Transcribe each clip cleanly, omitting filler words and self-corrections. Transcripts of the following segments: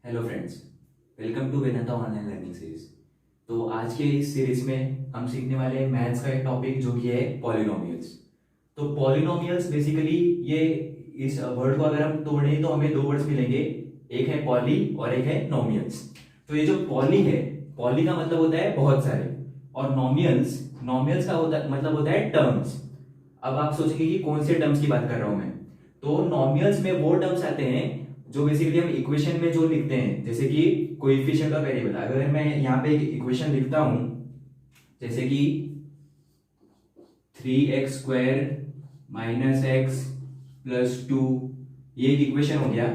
Hello friends, welcome to Vedanta online learning series. तो आज के इस सीरीज में हम सीखने वाले हैं मैथ्स का एक टॉपिक जो कि है पॉलिनोमियल्स। तो पॉलिनोमियल्स बेसिकली ये इस वर्ड को अगर हम तोड़ें तो हमें दो वर्ड्स मिलेंगे, एक है पॉली और एक है नोमियल्स। तो ये जो पॉली है, पॉली का मतलब होता है बहुत सारे, और नोमियल्स नोमियल्स का मतलब होता है टर्म्स। अब आप सोचेंगे कि कौन से टर्म्स की बात कर रहा हूं मैं। तो नॉमिनल्स में वो टर्म्स आते हैं जो बेसिकली हम इक्वेशन में जो लिखते हैं, जैसे कि कोएफिशिएंट ऑफ वेरिएबल। अगर मैं यहाँ पे एक इक्वेशन लिखता हूं, जैसे कि 3x square minus x plus 2, ये एक इक्वेशन हो गया।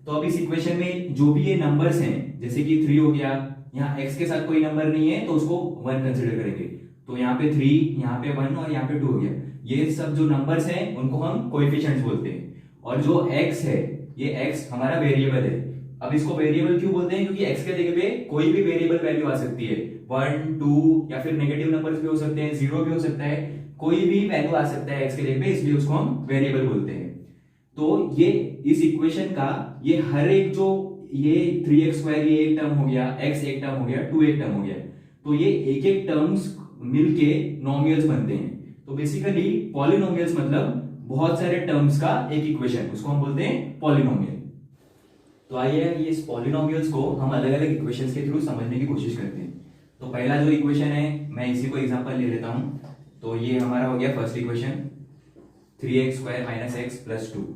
तो अब इस इक्वेशन में जो भी ये नंबर्स हैं, जैसे कि 3 हो गया, यहाँ x के साथ कोई नंबर नहीं है तो उसको 1 कंसिडर करेंगे। तो यहाँ पे 3, यहाँ पे 1 और यहाँ पे 2 हो गया। ये सब जो नंबर्स हैं उनको हम कोएफिशिएंट्स बोलते हैं। और जो x है, ये x हमारा वेरिएबल है। अब इसको वेरिएबल क्यों बोलते हैं? क्योंकि x के जगह पे कोई भी वेरिएबल वैल्यू आ सकती है, 1 2 या फिर नेगेटिव नंबर्स भी हो सकते हैं, 0 भी हो सकता है, कोई भी वैल्यू आ सकता है x के जगह पे, इसलिए उसको हम वेरिएबल बोलते हैं। तो ये इस इक्वेशन का ये हर एक जो ये 3x स्क्वायर ये एक टर्म हो गया, x एक टर्म हो गया, 2 एक टर्म हो गया, तो ये एक एक टर्म्स मिलके नॉमिनल्स बनते हैं। तो बेसिकली पॉलिनोमियल्स मतलब बहुत सारे टर्म्स का एक इक्वेशन, उसको हम बोलते हैं पॉलिनोमियल। तो आइए ये इस पॉलिनोमियल्स को हम अलग अलग इक्वेशंस के थ्रू समझने की कोशिश करते हैं। तो पहला जो इक्वेशन है, मैं इसी को एग्जांपल ले लेता हूं। तो ये हमारा हो गया first equation, 3x square minus x plus 2।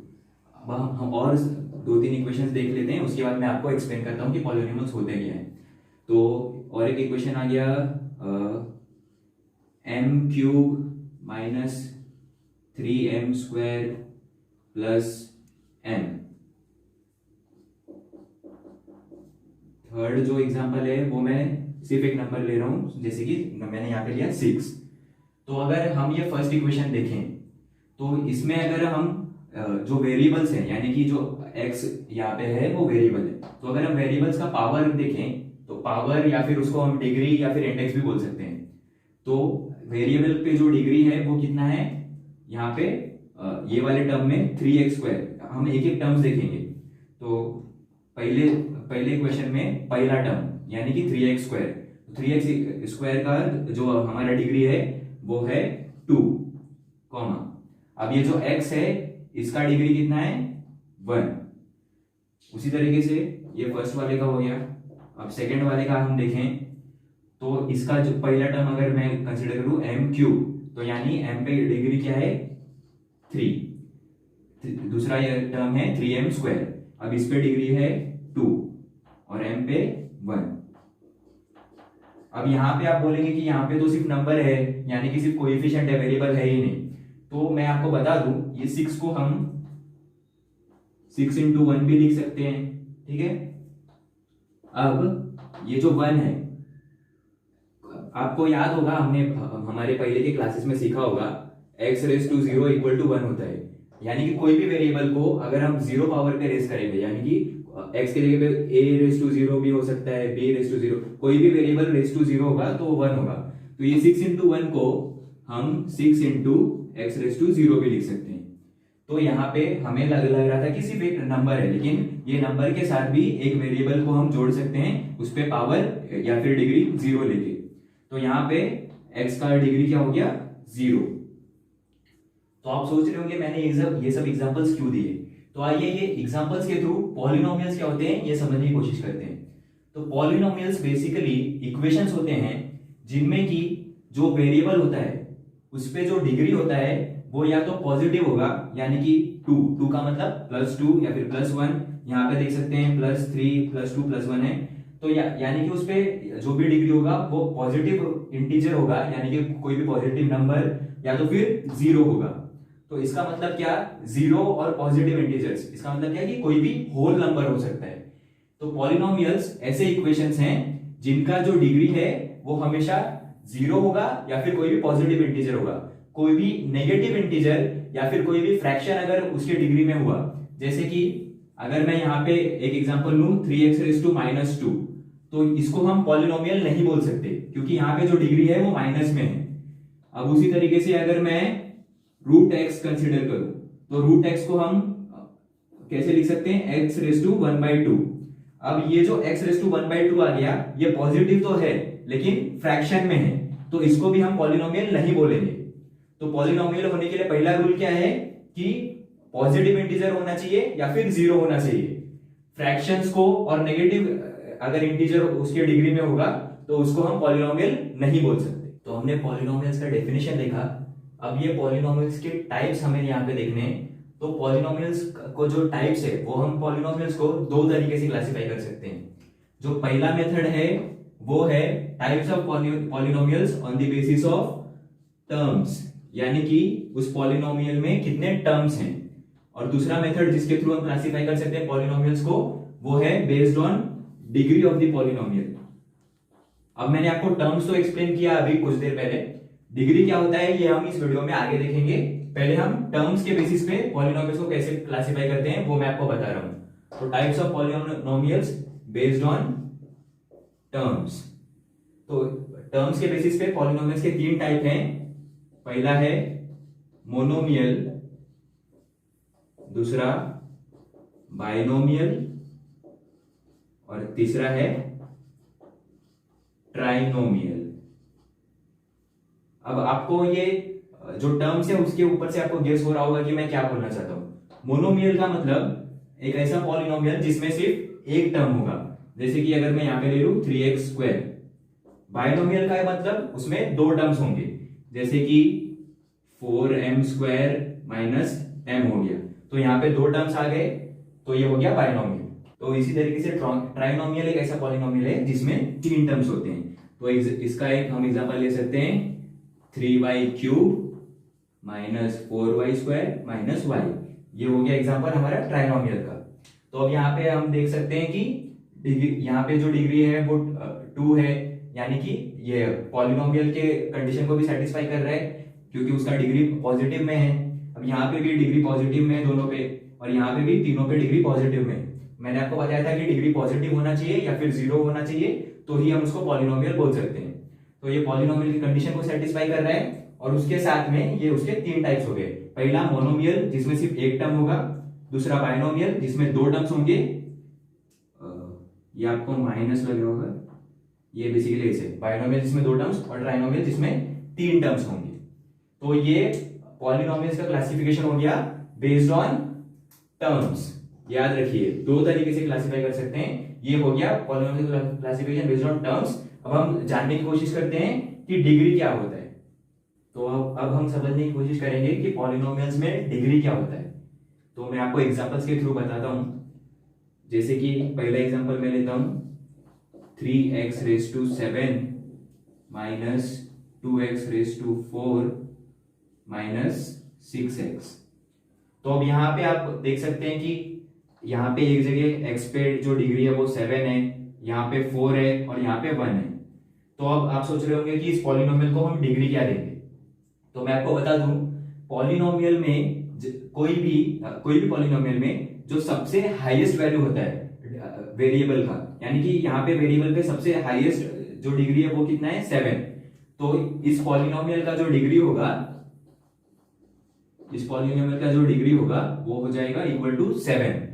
अब हम और दो तीन इक्वेशंस देख लेते हैं, उसके बाद मैं आपको एक्सप्लेन करता हूं कि पॉलिनोमियल्स होते क्या हैं। तो और एक इक्वेशन आ गया m cube minus 3m square plus m। Third जो एग्जांपल है वो मैं सिर्फ एक नंबर ले रहा हूं, जैसे कि मैंने यहाँ पे लिया 6। तो अगर हम ये फर्स्ट इक्वेशन देखें तो इसमें अगर हम जो वेरिएबल्स हैं, यानी कि जो x यहाँ पे है वो वेरिएबल है, तो अगर हम वेरिएबल्स का पावर देखें तो पावर या फिर उसको हम डिग्री या फिर इंडेक्स भी बोल सकते हैं। तो वेरिएबल पे जो डिग्री है वो कितना है, यहाँ पे ये वाले टर्म में 3x स्क्वायर, हम एक एक टर्म्स देखेंगे। तो पहले इक्वेशन में पहला टर्म यानी कि 3x स्क्वायर, 3x स्क्वायर का जो हमारा डिग्री है वो है 2, कॉमा अब ये जो x है इसका डिग्री कितना है, 1। उसी तरीके से ये फर्स्ट वाले का हो गया। अब सेकंड वाले का हम देखें तो इसका जो पहला टर्म अगर मैं कंसीडर करूं m क्यूब, तो यानी m पे डिग्री क्या है, 3। दूसरा ये टर्म है 3m स्क्वायर, अब इस पे डिग्री है 2 और m पे 1। अब यहाँ पे आप बोलेंगे कि यहाँ पे तो सिर्फ नंबर है, यानी कि सिर्फ कोएफिशिएंट है, वेरिएबल है ही नहीं। तो मैं आपको बता दूं, ये 6 को हम 6 into 1 भी लिख सकते हैं, ठीक है। अब ये जो 1 है, आपको याद होगा हमने हमारे पहले के क्लासेस में सीखा होगा x raise to 0 equal to 1 होता है। यानी कि कोई भी वेरिएबल को अगर हम 0 पावर पे रेस करेंगे, यानी कि x के जगह पे a रेस टू 0 भी हो सकता है, b रेस टू 0, कोई भी वेरिएबल रेस टू 0 होगा तो 1 होगा। तो ये 6 into 1 को हम 6 into x रेस टू 0 भी लिख सकते हैं। तो यहाँ पे हमें लग रहा था कि सिर्फ एक नंबर है, लेकिन ये नंबर के साथ भी एक वेरिएबल को हम जोड़ सकते हैं, उस पे पावर या फिर डिग्री 0 लेके। तो यहाँ पे x का डिग्री क्या हो गया, 0। तो आप सोच रहे होंगे मैंने ये सब एग्जांपल्स क्यों दिए। तो आइए ये एग्जांपल्स के थ्रू पॉलिनोमियल्स क्या होते हैं ये समझने की कोशिश करते हैं। तो पॉलिनोमियल्स बेसिकली इक्वेशंस होते हैं जिनमें की जो वेरिएबल होता है उस पे जो डिग्री होता है वो या तो पॉजिटिव होगा, यानी कि 2 का मतलब +2 या फिर +1। यहाँ पे देख सकते हैं +3 +2 +1 है। तो यानी कि उस पे जो भी डिग्री होगा वो पॉजिटिव इंटीजर होगा, यानी कि कोई भी पॉजिटिव नंबर, या तो फिर 0 होगा। तो इसका मतलब क्या, 0 और पॉजिटिव इंटीजर्स, इसका मतलब क्या कि कोई भी होल नंबर हो सकता है। तो पॉलिनोमियल्स ऐसे इक्वेशंस हैं जिनका जो डिग्री है वो हमेशा 0 होगा या फिर कोई भी पॉजिटिव इंटीजर होगा। कोई भी नेगेटिव इंटीजर या फिर कोई भी फ्रैक्शन अगर उसके डिग्री में हुआ, जैसे कि अगर मैं यहाँ पे एक एग्जांपल लूं 3x रेस टू -2, तो इसको हम पॉलिनोमियल नहीं बोल सकते क्योंकि यहाँ पे जो डिग्री है वो माइनस में है। अब उसी तरीके से अगर मैं √x कंसीडर करूं तो √x को हम कैसे लिख सकते हैं, x रेस टू 1/2। अब ये जो x रेस टू 1/2 आ गया, ये पॉजिटिव तो है लेकिन फ्रैक्शन में है, तो इसको भी हम पॉलिनोमियल नहीं बोलेंगे। तो पॉलिनोमियल होने के लिए पहला रूल क्या है कि पॉजिटिव इंटीजर होना चाहिए या फिर जीरो होना चाहिए। फ्रैक्शंस को और नेगेटिव अगर इंटीजर उसके डिग्री में होगा तो उसको हम पॉलिनोमियल नहीं बोल सकते। तो हमने पॉलिनोमियल्स का डेफिनेशन देखा। अब ये पॉलिनोमियल्स के टाइप्स हमें यहाँ पे देखने हैं। तो पॉलिनोमियल्स को जो टाइप्स है वो हम पॉलिनोमियल्स को दो तरीके से क्लासिफाई कर सकते हैं। जो पहला मेथड है वो है types of polynomials on the basis of terms, यानी कि उस पॉलिनोमियल में कितने टर्म्स हैं। और दूसरा मेथड जिसके थ्रू हम क्लासिफाई कर सकते हैं पॉलिनोमियल्स को, वो है based on degree of the polynomial. अब मैंने आपको टर्म्स तो एक्सप्लेन किया अभी कुछ देर पहले, डिग्री क्या होता है ये हम इस वीडियो में आगे देखेंगे। पहले हम टर्म्स के बेसिस पे पॉलिनोमियल्स को कैसे क्लासिफाई करते हैं वो मैं आपको बता रहा हूं। तो types of polynomials based on terms. तो टर्म्स के बेसिस पे पॉलिनोमियल्स के तीन टाइप हैं। पहला है मोनोमियल, दूसरा बाइनोमियल और तीसरा है ट्राइनोमियल। अब आपको ये जो टर्म्स है उसके ऊपर से आपको गेस हो रहा होगा कि मैं क्या बोलना चाहता हूं। मोनोमियल का मतलब एक ऐसा पॉलिनोमियल जिसमें सिर्फ एक टर्म होगा, जैसे कि अगर मैं यहां पे ले लूं 3x²। बाइनोमियल का मतलब उसमें दो टर्म्स होंगे, जैसे कि 4m² माइनस m हो गया, तो यहाँ पे दो टर्म्स आ गए, तो ये हो गया बाइनोमियल। तो इसी तरीके से ट्राइनोमियल एक ऐसा पॉलिनोमियल है जिसमें तीन टर्म्स होते हैं। तो इसका एक हम एग्जांपल ले सकते हैं 3y³ minus 4y² minus y। ये हो गया एग्जांपल हमारा ट्राइनोमियल का। तो अब यहाँ पे हम देख सकते हैं कि डिग्री, यहाँ पे जो डिग्री है वो 2 है, यानी कि ये पॉलिनोमियल के कंडीशन को भी सेटिस्फाई कर रहा है क्योंकि उसका डिग्री पॉजिटिव में है। अब यहाँ पे भी डिग्री पॉजिटिव में है दोनों पे, और यहाँ पे भी तीनों पे डिग्री पॉजिटिव में। मैंने आपको बताया था कि डिग्री पॉजिटिव होना चाहिए या फिर जीरो होना चाहिए, तो ही हम उसको पॉलिनोमियल बोल सकते हैं। तो ये पॉलिनोमियल की कंडीशन को सेटिस्फाई कर रहा है, और उसके साथ में ये उसके तीन टाइप्स हो गए। पहला मोनोमियल जिसमें सिर्फ एक टर्म होगा, दूसरा बाइनोमियल जिसमें दो टर्म्स होंगे, ये आपको माइनस लग रहा होगा, ये बेसिकली ऐसे बाइनोमियल जिसमें दो टर्म्स और ट्राइनोमियल जिसमें तीन टर्म्स होंगे। तो ये पॉलिनोमियल्स का क्लासिफिकेशन हो गया बेस्ड ऑन टर्म्स। याद रखिए दो तरीके से क्लासिफाई कर सकते हैं। ये हो गया polynomial classification based on terms. अब हम जानने की कोशिश करते हैं कि डिग्री क्या होता है। तो अब हम समझने की कोशिश करेंगे कि पॉलिनोमियल्स में डिग्री क्या होता है। तो मैं आपको एग्जांपल्स के थ्रू बताता हूं। जैसे कि पहला एग्जांपल मैं लेता हूं 3x⁷ minus 2x⁴ minus 6x। तो अब यहाँ पे आप देख सकते हैं कि यहाँ पे एक जगह x पे जो डिग्री है वो 7 है, यहाँ पे 4 है और यहाँ पे 1 है। तो अब आप सोच रहे होंगे कि इस पॉलिनोमियल को हम डिग्री क्या देंगे। तो मैं आपको बता दूं, पॉलिनोमियल में कोई भी पॉलिनोमियल में जो सबसे हाईएस्ट वैल्यू होता है वेरिएबल का, यानी कि यहाँ पे वेरिएबल पे सबसे हाईएस्ट जो डिग्री है वो कितना है 7। तो इस पॉलिनोमियल का जो डिग्री होगा वो हो जाएगा इक्वल टू 7।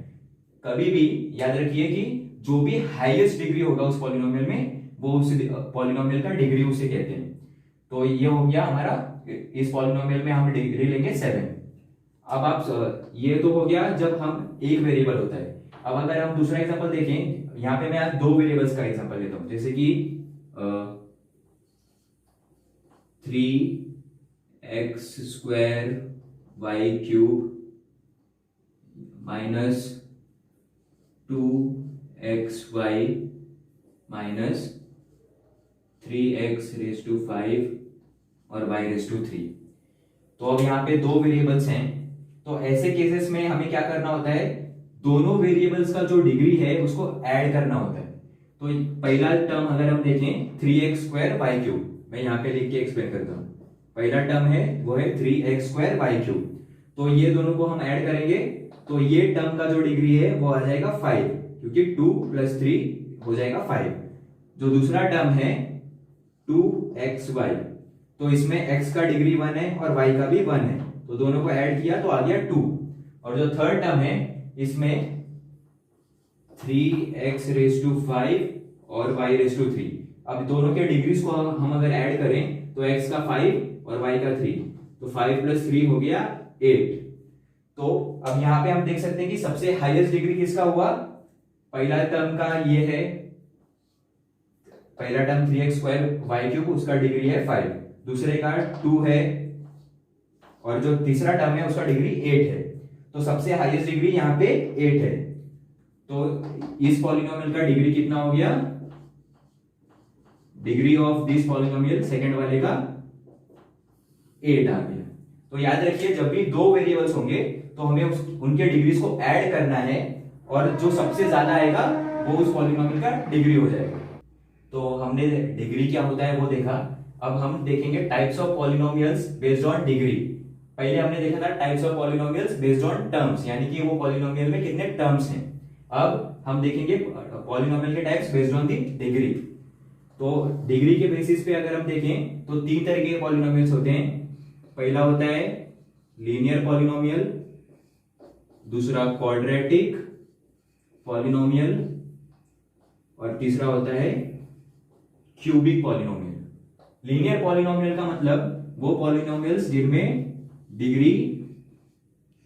कभी भी याद रखिए कि जो भी हाईएस्ट डिग्री होगा उस पॉलिनोमियल में, वो उस पॉलिनोमियल का डिग्री उसे कहते हैं। तो ये हो गया हमारा, इस पॉलिनोमियल में हम डिग्री लेंगे 7। अब आप ये तो हो गया जब हम एक वेरिएबल होता है। अब अगर हम दूसरा एग्जांपल देखें, यहाँ पे मैं आज दो वेरिएबल्स का एग्जांपल लेता हूं, जैसे कि 3x² minus 2xy minus 3x⁵ और y⁵। तो अब यहाँ पे दो वेरिएबल्स हैं। तो ऐसे केसेस में हमें क्या करना होता है, दोनों वेरिएबल्स का जो डिग्री है उसको ऐड करना होता है। तो पहला टर्म अगर हम देखें 3x²y³, मैं यहाँ पे लिख के एक्सप्लेन करता हूँ। पहला टर्म है वो है 3x²y³। तो ये दोनों को हम ऐड करेंगे तो ये टर्म का जो डिग्री है वो आ जाएगा 5, क्योंकि 2 + 3 हो जाएगा 5। जो दूसरा टर्म है 2xy, तो इसमें x का डिग्री 1 है और y का भी 1 है, तो दोनों को ऐड किया तो आ गया 2। और जो थर्ड टर्म है इसमें 3x⁵ और y⁵3। अब दोनों के डिग्रीज को हम अगर ऐड करें तो x का 5 और y का 3, तो 5 + 3 हो गया 8। तो अब यहाँ पे हम देख सकते हैं कि सबसे हाईएस्ट डिग्री किसका हुआ, पहला टर्म का ये है, पहला टर्म 3x² उसका डिग्री है 5, दूसरे का 2 है, और जो तीसरा टर्म है उसका डिग्री 8 है। तो सबसे हाईएस्ट डिग्री यहाँ पे 8 है। तो इस पॉलिनोमियल का डिग्री कितना हो गया, degree of this polynomial second वाले का 8 आ गया। तो याद रखिए जब भी दो वेरिएबल्स होंगे तो हमें उनके डिग्रीज को ऐड करना है, और जो सबसे ज्यादा आएगा वो उस पॉलिनोमियल का डिग्री हो जाएगा। तो हमने डिग्री क्या होता है वो देखा। अब हम देखेंगे types of polynomials based on degree. पहले हमने देखा था types of polynomials based on terms, यानी कि वो पॉलिनोमियल में कितने टर्म्स हैं। अब हम देखेंगे पॉलिनोमियल के types based on the degree. तो डिग्री के बेसिस पे अगर हम देखें तो 3 तरह के पॉलिनोमियल्स होते हैं। पहला होता है लीनियर पॉलिनोमियल, दूसरा क्वाड्रेटिक पॉलिनोमियल, और तीसरा होता है क्यूबिक पॉलिनोमियल। लीनियर पॉलिनोमियल का मतलब वो पॉलिनोमियल्स जिनमें डिग्री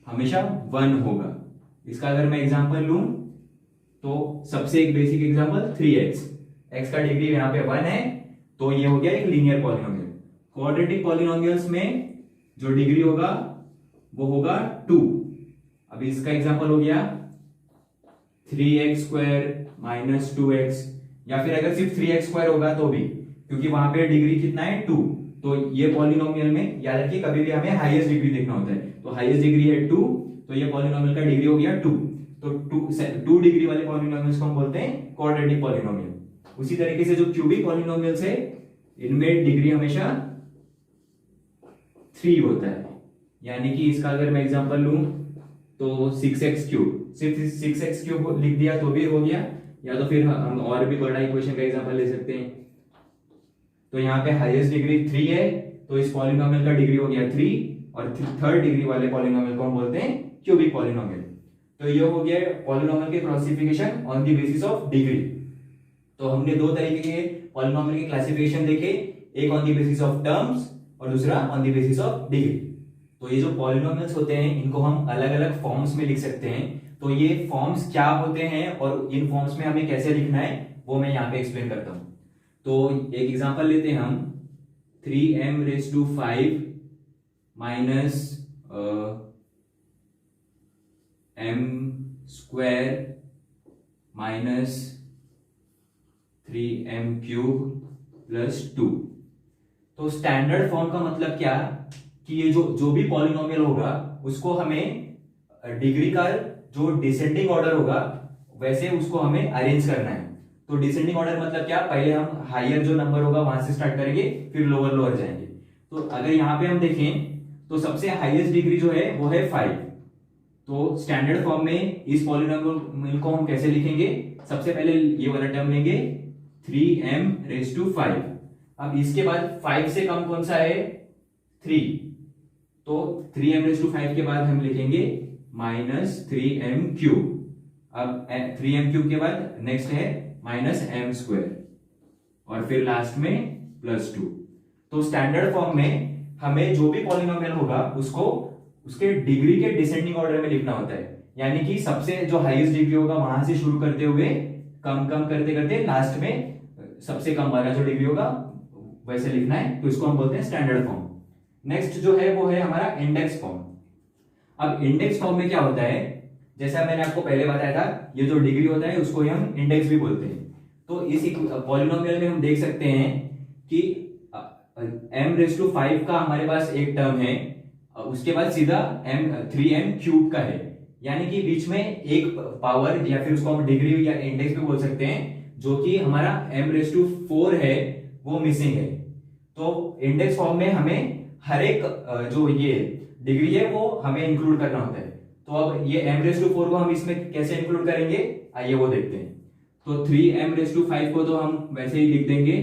हमेशा 1 होगा। इसका अगर मैं एग्जांपल लूं तो सबसे एक बेसिक एग्जांपल 3x, x का डिग्री यहां पे 1 है, तो ये हो गया एक लीनियर पॉलिनोमियल। क्वाड्रेटिक पॉलिनोमियल्स में जो डिग्री होगा वो होगा 2। अब इसका एग्जांपल हो गया 3x² - 2x, या फिर अगर सिर्फ 3x² होगा तो भी, क्योंकि वहां पे डिग्री कितना है 2। तो ये पॉलिनोमियल में याद रखिए कभी भी हमें हाईएस्ट डिग्री देखना होता है, तो हाईएस्ट डिग्री है 2, तो ये पॉलिनोमियल का डिग्री हो गया 2। तो 2 डिग्री वाले पॉलिनोमियल्स को हम बोलते हैं क्वाड्रेटिक पॉलिनोमियल। उसी तरीके से जो क्यूबिक पॉलिनोमियल्स है इनमें डिग्री हमेशा 3 होता है। यानी कि इसका अगर मैं एग्जांपल लूं तो 6x³, सिर्फ 6x³ लिख दिया तो भी हो गया, या तो फिर हम और भी बड़ा इक्वेशन का एग्जांपल ले सकते हैं। तो यहाँ पे हाईएस्ट डिग्री 3 है, तो इस पॉलिनोमियल का डिग्री हो गया 3, और थर्ड डिग्री वाले पॉलिनोमियल को हम बोलते हैं क्यूबिक पॉलिनोमियल। तो ये हो गया पॉलिनोमियल के classification on the basis of degree. तो हमने दो तरीके के पॉलिनोमियल के क्लासिफिकेशन देखे, एक on the basis of terms और दूसरा on the basis of degree. तो ये जो पॉलिनोमियल्स होते हैं इनको हम अलग अलग फॉर्म्स में लिख सकते हैं। तो ये फॉर्म्स क्या होते हैं और इन फॉर्म्स में हमें कैसे लिखना है वो मैं यहाँ पे एक्सप्लेन करता हूँ। तो एक एग्जांपल लेते हैं हम 3m⁵ minus m² minus 3m³ plus 2। तो स्टैंडर्ड फॉर्म का मतलब क्या कि ये जो भी पॉलिनोमियल होगा उसको हमें डिग्री का जो डिसेंडिंग ऑर्डर होगा वैसे उसको हमें अरेंज करना है। तो डिसेंडिंग ऑर्डर मतलब क्या, पहले हम हायर जो नंबर होगा वहां से स्टार्ट करेंगे, फिर लोअर लोअर जाएंगे। तो अगर यहाँ पे हम देखें तो सबसे हाईएस्ट डिग्री जो है वो है 5। तो स्टैंडर्ड फॉर्म में इस पॉलिनोमियल को हम कैसे लिखेंगे, सबसे पहले ये वाला टर्म लेंगे 3m⁵. अब इसके बाद 5 से कम कौन सा है 3, तो 3m⁵ के बाद हम लिखेंगे -3m³। अब 3m³ के बाद नेक्स्ट है -m², और फिर लास्ट में +2। तो स्टैंडर्ड फॉर्म में हमें जो भी पॉलिनोमियल होगा उसको उसके डिग्री के डिसेंडिंग ऑर्डर में लिखना होता है। यानी कि सबसे जो हाईएस्ट डिग्री होगा वहां से शुरू करते हुए कम कम करते करते लास्ट में सबसे कम वाला जो डिग्री होगा वैसे लिखना है। तो इसको हम बोलते हैं स्टैंडर्ड फॉर्म। नेक्स्ट जो है वो है हमारा इंडेक्स फॉर्म। अब इंडेक्स फॉर्म में क्या होता है, जैसा मैंने आपको पहले बताया था, ये जो डिग्री होता है उसको हम इंडेक्स भी बोलते हैं। तो इस पॉलिनोमियल में हम देख सकते हैं कि m⁵ का हमारे पास एक टर्म है, उसके बाद सीधा 3m³ का है, यानी कि बीच में एक पावर या फिर उसको हम डिग्री या इंडेक्स भी बोल सकते हैं, जो कि हमारा m⁴ है वो मिसिंग है। तो इंडेक्स फॉर्म में हमें हर एक जो ये डिग्री है वो हमें इंक्लूड करना होता है। तो अब ये m⁴ को हम इसमें कैसे इंक्लूड करेंगे, आइए वो देखते हैं। तो 3m⁵ को तो हम वैसे ही लिख देंगे।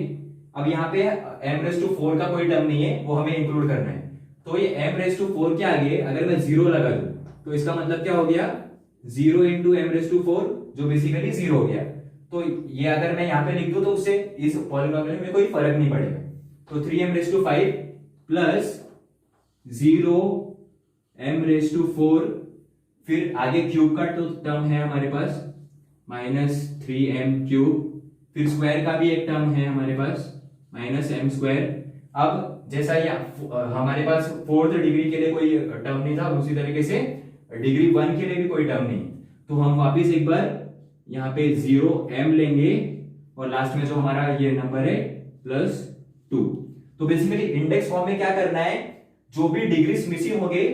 अब यहाँ पे m⁴ का कोई टर्म नहीं है, वो हमें इंक्लूड करना है। तो ये m⁴ के आगे अगर मैं 0 लगा दूं तो इसका मतलब क्या हो गया 0 इंटू एम रेस टू 4 जो बेसिकली 0 हो गया। तो ये अगर मैं यहाँ पे लिख दूं तो उससे इस पॉलिनोमियल में कोई फर्क नहीं पड़ेगा। तो 3m raise to 5 plus 0 m raise to 4, फिर आगे क्यूब का तो टर्म है हमारे पास माइनस 3m क्यूब, फिर स्क्वायर का भी एक टर्म है हमारे पास माइनस m स्क्वायर। अब जैसा ये हमारे पास 4th डिग्री के लिए कोई टर्म नहीं था, उसी तरीके से डिग्री 1 के लिए भी कोई टर्म नहीं, तो हम वापिस एक बार यहाँ पे 0m लेंगे और लास्ट में जो हमारा ये नंबर है प्लस 2। तो बेसिकली इंडेक्स फॉर्म में क्या करना है, जो भी डिग्रीज मिसिंग होंगे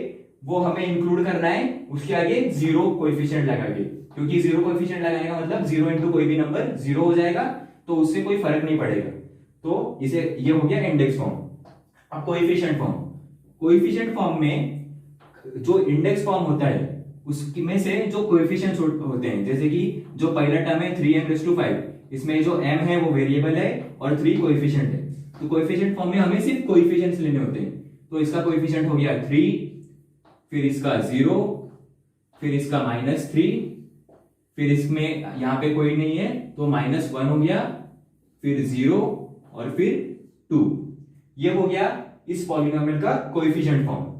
वो हमें इंक्लूड करना है, उसके आगे 0 कोएफिशिएंट लगा के, क्योंकि 0 कोएफिशिएंट लगाने का मतलब 0 इंटू कोई भी नंबर 0 हो जाएगा, तो उससे कोई फर्क नहीं पड़ेगा। तो इसे ये हो गया इंडेक्स फॉर्म। अब कोएफिशिएंट फॉर्म, कोएफिशिएंट फॉर्म में जो इंडेक्स फॉर्म होता है उसमें से जो कोएफिशिएंट्स होते हैं, जैसे कि जो पहला टर्म है 3m/5, इसमें जो m है वो वेरिएबल है और 3 कोएफिशिएंट है। तो कोएफिशिएंट फॉर्म में हमें सिर्फ कोएफिशिएंट्स लेने होते हैं। तो इसका कोएफिशिएंट हो गया 3, फिर इसका 0, फिर इसका -3, फिर इसमें यहां पे कोई नहीं है तो -1 हो गया, फिर 0 और फिर 2। ये हो गया इस पॉलिनोमियल का कोएफिशिएंट फॉर्म।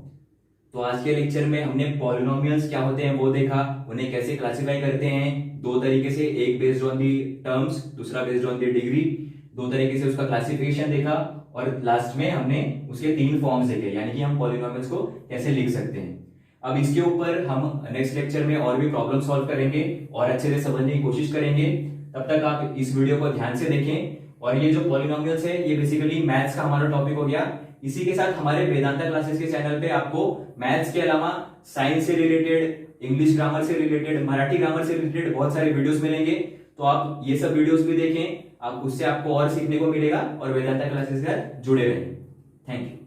तो आज के लेक्चर में हमने पॉलिनोमियल्स क्या होते हैं वो देखा, उन्हें कैसे क्लासिफाई करते हैं दो तरीके से, एक बेस्ड ऑन दी टर्म्स, दूसरा बेस्ड ऑन दी डिग्री, दो तरीके से उसका क्लासिफिकेशन देखा, और लास्ट में हमने उसके 3 फॉर्म्स देखे, यानी कि हम पॉलिनोमियल्स को कैसे लिख सकते हैं। अब इसके ऊपर हम नेक्स्ट लेक्चर में और भी प्रॉब्लम सॉल्व करेंगे और अच्छे से समझने की कोशिश करेंगे। तब तक आप इस वीडियो को ध्यान से देखें। और ये जो पॉलिनोमियल्स है ये बेसिकली मैथ्स का हमारा टॉपिक हो गया। इसी के साथ हमारे वेदांता क्लासेस के चैनल पे आपको मैथ्स के अलावा साइंस से रिलेटेड, इंग्लिश ग्रामर से रिलेटेड, मराठी ग्रामर से रिलेटेड बहुत सारे वीडियोस मिलेंगे। तो आप ये सब वीडियोस भी देखें, आप उससे आपको और सीखने को मिलेगा और वेदांता क्लासेस के साथ जुड़े रहें। Thank you.